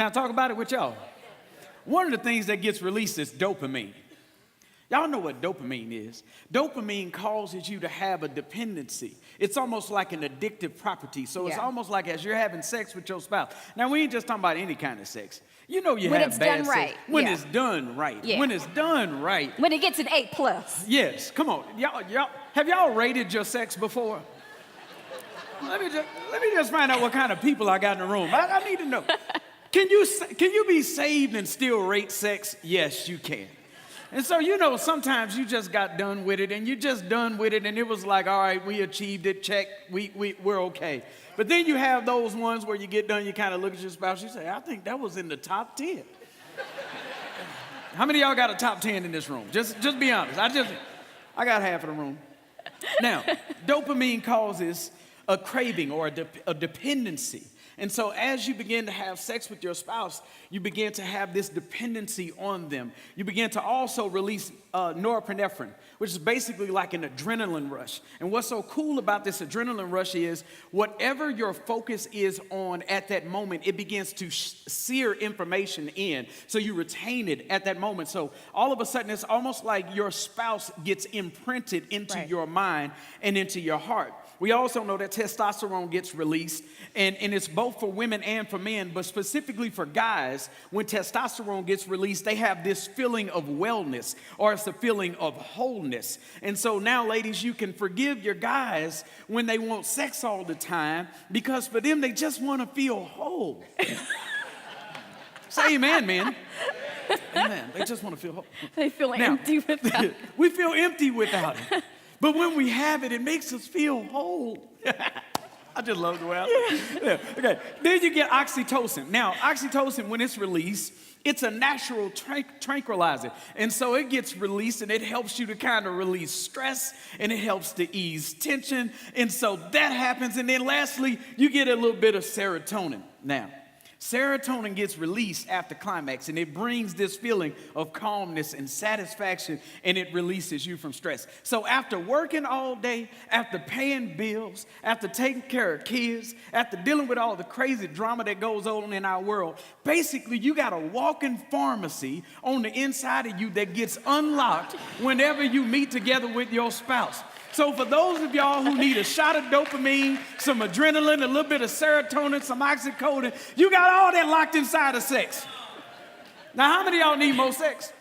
Can I talk about it with y'all? One of the things that gets released is dopamine. Y'all know what dopamine is. Dopamine causes you to have a dependency. It's almost like an addictive property. So it's almost like as you're having sex with your spouse. Now, we ain't just talking about any kind of sex. You know you when have it's bad done sex. right. When it's done right. Yeah. When it's done right. When it gets an 8+. Yes, come on. Y'all, have y'all rated your sex before? Let me just find out what kind of people I got in the room. I need to know. Can you be saved and still rate sex? Yes, you can. And so, you know, sometimes you just got done with it, and you're just done with it, and it was like, all right, we achieved it, check, we're okay. But then you have those ones where you get done, you kind of look at your spouse, you say, I think that was in the top 10. How many of y'all got a top 10 in this room? Just be honest. I got half of the room. Now, dopamine causes a craving or a dependency. And so as you begin to have sex with your spouse, you begin to have this dependency on them. You begin to also release norepinephrine, which is basically like an adrenaline rush. And what's so cool about this adrenaline rush is whatever your focus is on at that moment, it begins to sear information in. So you retain it at that moment. So all of a sudden, it's almost like your spouse gets imprinted into your mind and into your heart. We also know that testosterone gets released, and it's both for women and for men, but specifically for guys, when testosterone gets released, they have this feeling of wellness, or it's a feeling of wholeness. And so now, ladies, you can forgive your guys when they want sex all the time, because for them, they just want to feel whole. Say amen, man. Amen. They just want to feel whole. They feel empty without it. We feel empty without it. But when we have it, it makes us feel whole. I just love the way okay. Then you get oxytocin. Now, oxytocin, when it's released, it's a natural tranquilizer. And so it gets released, and it helps you to kind of release stress, and it helps to ease tension. And so that happens. And then lastly, you get a little bit of serotonin. Now, serotonin gets released after climax, and it brings this feeling of calmness and satisfaction, and it releases you from stress. So after working all day, after paying bills, after taking care of kids, after dealing with all the crazy drama that goes on in our world, basically you got a walking pharmacy on the inside of you that gets unlocked whenever you meet together with your spouse. So for those of y'all who need a shot of dopamine, some adrenaline, a little bit of serotonin, some oxytocin, you got all that locked inside of sex. Now, how many of y'all need more sex?